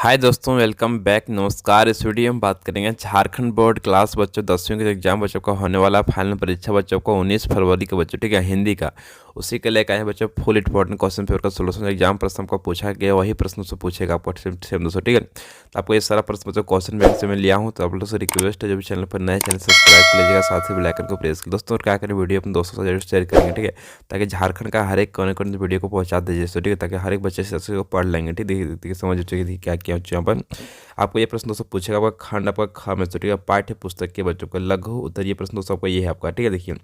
हाय दोस्तों, welcome back. नमस्कार। इस वीडियो में बात करेंगे झारखंड बोर्ड क्लास बच्चों 10वीं के एग्जाम बच्चों का होने वाला फाइनल परीक्षा बच्चों को 19 फरवरी के बच्चों, ठीक है, हिंदी का। उसी के लेकर आए बच्चों फुल इंपॉर्टेंट क्वेश्चन पेपर का सोल्यूशन। एग्जाम प्रश्न को पूछा गया वही प्रश्न से पूछेगा आपको सेम दोस्तों, ठीक है। तो आपको ये सारा प्रश्न बच्चों क्वेश्चन बैंक से मैं लिया हूँ, तो आप लोग से रिक्वेस्ट है जो भी चैनल पर नए चैनल सब्सक्राइब कर लीजिएगा, साथ ही बेल आइकन को प्रेस कर दोस्तों। और क्या करें, वीडियो अपने दोस्तों से जरूर शेयर करेंगे, ठीक है, ताकि झारखंड का हर एक कोने कोने वीडियो को पहुँचा दीजिए, ठीक है, ताकि हर एक बच्चे से पढ़ लेंगे, ठीक है। देखिए समझ लीजिए क्या क्या यहाँ पर आपको ये प्रश्न दोस्तों पूछेगा। आपका खंड आपका ख में, ठीक है, पाठ्य पुस्तक के बच्चों का लघु उत्तर ये प्रश्न दोस्तों आपका ये है आपका, ठीक है। देखिए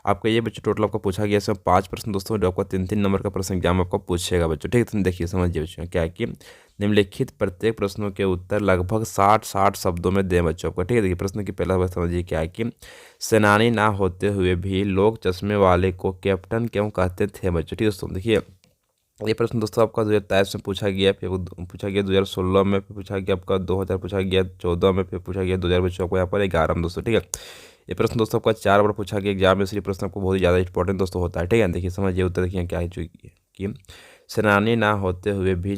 आपका ये बच्चों टोटल आपको पूछा गया इसमें 5 प्रश्न दोस्तों, जो आपका 3-3 नंबर का प्रश्न एग्जाम आपको पूछेगा बच्चों, ठीक है। तो देखिए समझिए बच्चों क्या है कि निम्नलिखित प्रत्येक प्रश्नों के उत्तर लगभग 60 शब्दों में दें बच्चों आपको, ठीक है। देखिए प्रश्न की पहला बात समझिए क्या है कि सेनानी ना होते हुए भी लोग चश्मे वाले को कैप्टन क्यों कहते थे बच्चों, ठीक है दोस्तों। देखिए ये प्रश्न दोस्तों आपका 2023 में पूछा गया, फिर पूछा गया 2016 में, फिर पूछा गया आपका 2000 पूछा गया 14 में, फिर पूछा गया 2000 बच्चों को यहाँ पर 11 में दोस्तों, ठीक है। ये प्रश्न दोस्तों आपका 4 बार पूछा गया एग्जाम में, इसलिए प्रश्न आपको बहुत ही ज़्यादा इंपॉर्टेंट दोस्तों होता है, ठीक है। देखिए समझिए उत्तर देखिए क्या है कि सेनानी ना होते हुए भी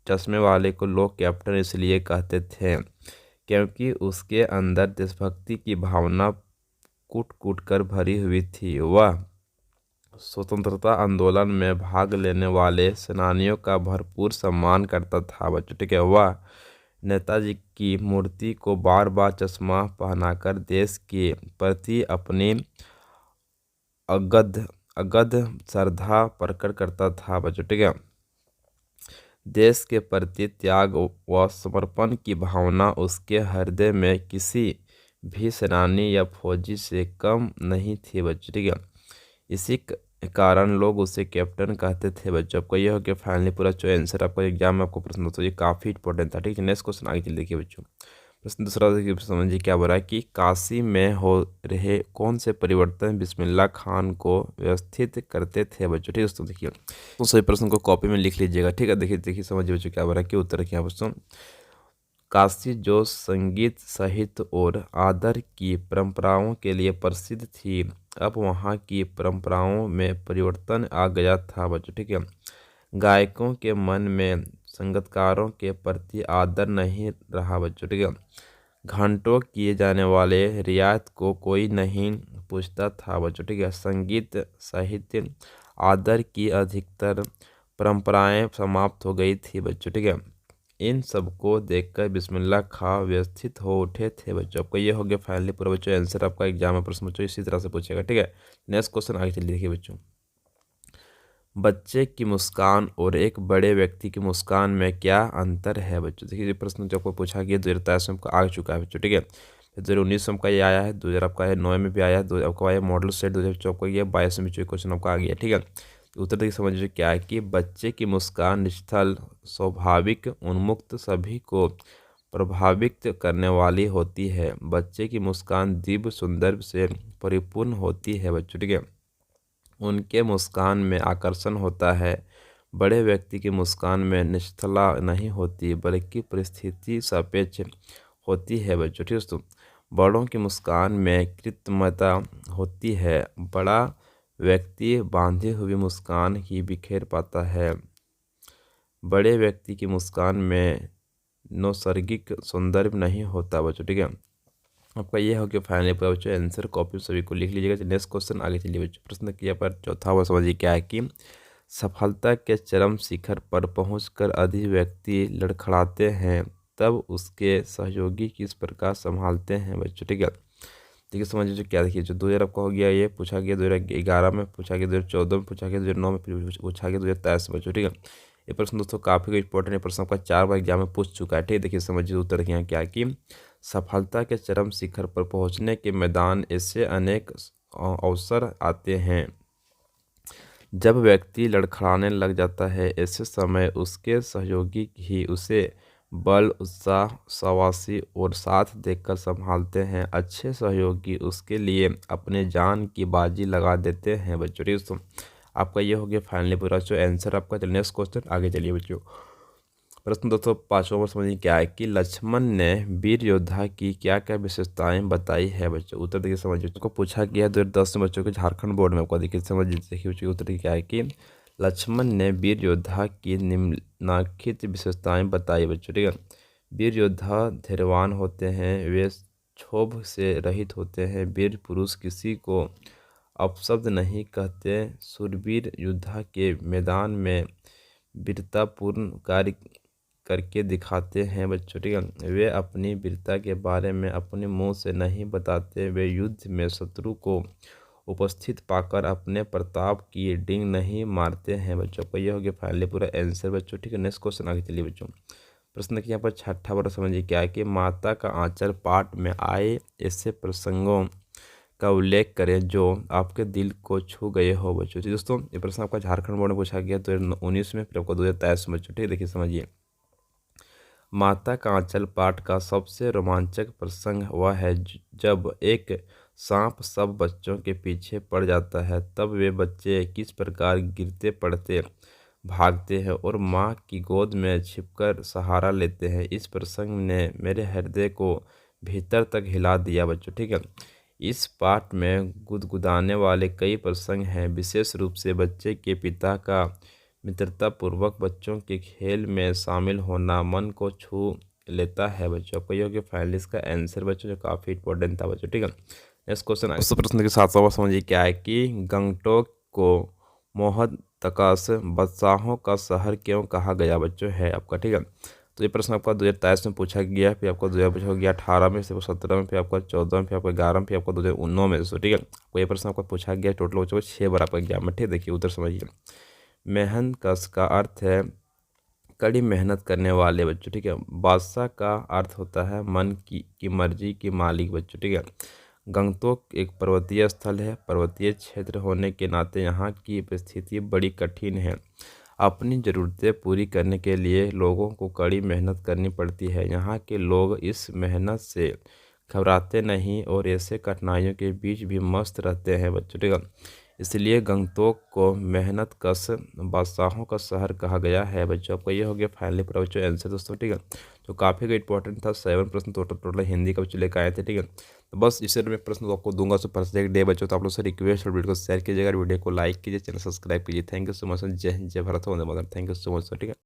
चश्मे वाले को लोग कैप्टन इसलिए कहते थे क्योंकि उसके अंदर देशभक्ति की भावना कूट कूट कर भरी हुई थी। वह स्वतंत्रता आंदोलन में भाग लेने वाले सेनानियों का भरपूर सम्मान करता था बच्चों, ठीक है। वह नेताजी की मूर्ति को बार बार चश्मा पहनाकर देश के प्रति अपनी अगध अगध श्रद्धा प्रकट करता था बच्चों, ठीक है। देश के प्रति त्याग व समर्पण की भावना उसके हृदय में किसी भी सेनानी या फौजी से कम नहीं थी बच्चों, ठीक है। इसी कारण लोग उसे कैप्टन कहते थे बच्चों। आपको यह हो गया फाइनली पूरा जो आंसर आपको एग्जाम में आपको प्रश्न दोस्तों ये काफ़ी इंपॉर्टेंट था, ठीक है। नेक्स्ट क्वेश्चन आगे चलिए देखिए बच्चों। प्रश्न दूसरा देखिए समझिए क्या बोला है कि काशी में हो रहे कौन से परिवर्तन बिस्मिल्लाह खान को व्यवस्थित करते थे बच्चों, ठीक है दोस्तों। देखिए तो सही प्रश्न को कॉपी में लिख लीजिएगा, ठीक है। देखिए देखिए समझिए बच्चों क्या बोला है कि उत्तर क्या बच्चों। काशी जो संगीत साहित्य और आदर की परंपराओं के लिए प्रसिद्ध थी, अब वहाँ की परंपराओं में परिवर्तन आ गया था बच्चों, ठीक है। गायकों के मन में संगीतकारों के प्रति आदर नहीं रहा बच्चों, ठीक है। घंटों किए जाने वाले रियायत को कोई नहीं पूछता था बच्चों, ठीक है। संगीत साहित्य आदर की अधिकतर परंपराएं समाप्त हो गई थी बच्चों, ठीक है। इन सबको देखकर बिस्मिल्लाह खां व्यवस्थित हो उठे थे बच्चों। आपको ये हो गया फाइनली पूरा बच्चों आंसर आपका एग्जाम में प्रश्न बच्चों इसी तरह से पूछेगा, ठीक है। नेक्स्ट क्वेश्चन आगे चलिए देखिए बच्चों। बच्चे की मुस्कान और एक बड़े व्यक्ति की मुस्कान में क्या अंतर है बच्चों। देखिए ये प्रश्न जो आपको पूछा गया 2023 में आपका आ चुका है बच्चों, ठीक है। फिर 2019 में आपका ये आया है, 2000 आपका है 9 में भी आया है, आपका आया मॉडल सेट 2024 को, ये 22 में भी क्वेश्चन आपका आ गया, ठीक है। तो उत्तर देखिए समझिए क्या है कि बच्चे की मुस्कान निश्चल स्वाभाविक उन्मुक्त सभी को प्रभावित करने वाली होती है। बच्चे की मुस्कान दिव्य सुंदर से परिपूर्ण होती है बच्चों, ठीक है। उनके मुस्कान में आकर्षण होता है। बड़े व्यक्ति की मुस्कान में निश्चलता नहीं होती बल्कि परिस्थिति सापेक्ष होती है बच्चों, ठीक है दोस्तों। बड़ों की मुस्कान में कृत्रिमता होती है। बड़ा व्यक्ति बांधी हुई मुस्कान ही बिखेर पाता है। बड़े व्यक्ति की मुस्कान में नैसर्गिक सौंदर्य नहीं होता बच्चों, ठीक है। आपका ये हो कि फाइनली पूरा बच्चों आंसर कॉपी सभी को लिख लीजिएगा। नेक्स्ट क्वेश्चन आगे चलिए बच्चों। प्रश्न किया पर चौथा वो समझिए क्या है कि सफलता के चरम शिखर पर पहुंचकर अधि व्यक्ति लड़खड़ाते हैं, तब उसके सहयोगी किस प्रकार संभालते हैं बच्चों, ठीक है। देखिए समझिए जो क्या, देखिए जो 2000 आपका हो गया, ये पूछा गया 2011 में, पूछा गया 2014 में, पूछा गया 2009 में, फिर पूछा गया 2023 में बच्चों, ठीक है। ये प्रश्न दोस्तों काफ़ी इंपॉर्टेंट है, प्रश्न आपका 4 बार एग्जाम में पूछ चुका है, ठीक है। देखिए समझिए उत्तर यहाँ क्या है कि सफलता के चरम शिखर पर पहुंचने के मैदान ऐसे अनेक अवसर आते हैं जब व्यक्ति लड़खड़ाने लग जाता है। ऐसे समय उसके सहयोगी ही उसे बल उत्साह शाबाशी और साथ देकर संभालते हैं। अच्छे सहयोगी उसके लिए अपने जान की बाजी लगा देते हैं बच्चों, ठीक है दोस्तों। आपका ये हो गया फाइनली पूरा जो आंसर आपका। चलिए नेक्स्ट क्वेश्चन आगे चलिए बच्चों। प्रश्न दोस्तों 5वां वर्ष समझिए क्या है कि लक्ष्मण ने वीर योद्धा की क्या क्या विशेषताएं बताई है बच्चों। उत्तर देखिए समझिए, को पूछा गया 2010 में बच्चों के झारखंड बोर्ड में, आपको देखिए समझिए देखिए बच्चों उत्तर क्या है कि लक्ष्मण ने वीर योद्धा की निम्नलिखित विशेषताएं बताई बच्चों। ठीक है, वीर योद्धा धैर्यवान होते हैं, वे क्षोभ से रहित होते हैं, वीर पुरुष किसी को अपशब्द नहीं कहते, शूरवीर योद्धा के मैदान में वीरतापूर्ण कार्य करके दिखाते हैं बच्चों। ठीक है, वे अपनी वीरता के बारे में अपने मुंह से नहीं बताते, वे युद्ध में शत्रु को उपस्थित पाकर अपने प्रताप की डिंग नहीं मारते हैं बच्चों। को यह हो गया फाइनली पूरा आंसर बच्चों। ठीक है, नेक्स्ट क्वेश्चन आगे चलिए बच्चों। प्रश्न देखिए यहाँ पर छठा बड़ा समझिए क्या है कि माता का आंचल पाठ में आए ऐसे प्रसंगों का उल्लेख करें जो आपके दिल को छू गए हो बच्चों। जी दोस्तों, ये प्रश्न आपका झारखंड बोर्ड में पूछा गया 2019 में, फिर आपको 2023 में बच्चों। ठीक है, देखिए समझिए। माता का आंचल पाठ का सबसे रोमांचक प्रसंग वह है जब एक सांप सब बच्चों के पीछे पड़ जाता है। तब वे बच्चे किस प्रकार गिरते पड़ते भागते हैं और माँ की गोद में छिपकर सहारा लेते हैं। इस प्रसंग ने मेरे हृदय को भीतर तक हिला दिया बच्चों। ठीक है, इस पाठ में गुदगुदाने वाले कई प्रसंग हैं, विशेष रूप से बच्चे के पिता का मित्रतापूर्वक बच्चों के खेल में शामिल होना मन को छू लेता है बच्चों। को ये फाइनली इसका आंसर बच्चों जो काफ़ी इंपॉर्टेंट था बच्चों। ठीक है, नेक्स्ट क्वेश्चन उस प्रश्न के साथ साथ समझिए क्या है कि गंगटोक को मोहदकस बादशाहों का शहर क्यों कहा गया बच्चों है आपका। ठीक है, तो ये प्रश्न आपका 2023 में पूछा गया, फिर आपको 2018 में, फिर 2017 में, फिर आपका 2014 में, फिर आपका 2011 में, फिर आपको 2019 में। ठीक है, आपको ये प्रश्न आपका पूछा गया टोटल बच्चों को 6 बार आपका एग्जाम में। ठीक, देखिए उधर समझिए। मेहनत कस का अर्थ है कड़ी मेहनत करने वाले बच्चों। ठीक है, बादशाह का अर्थ होता है मन की मर्जी की मालिक बच्चों। ठीक है, गंगटोक एक पर्वतीय स्थल है, पर्वतीय क्षेत्र होने के नाते यहाँ की परिस्थिति बड़ी कठिन है। अपनी ज़रूरतें पूरी करने के लिए लोगों को कड़ी मेहनत करनी पड़ती है। यहाँ के लोग इस मेहनत से घबराते नहीं और ऐसे कठिनाइयों के बीच भी मस्त रहते हैं बच्चों। ठीक है, इसलिए गंगटोक को मेहनत कश बादशाहों का शहर कहा गया है बच्चों। आपका ये हो गया फाइनली पूरा बच्चों आंसर दोस्तों। ठीक है, तो काफ़ी इंपॉर्टेंट था, 7 प्रश्न टोटल हिंदी का बच्चों लेकर आए थे। ठीक है, तो बस इस में प्रश्न तो आपको दूंगा सो प्रत्येक डे बच्चों। तो आप लोग से रिक्वेस्ट और वीडियो को शेयर कीजिएगा, वीडियो को लाइक कीजिए, चैनल सब्सक्राइब कीजिए। Thank you so much. जय हिंद, जय भारत, वंदे मातरम। Thank you so much. ठीक है।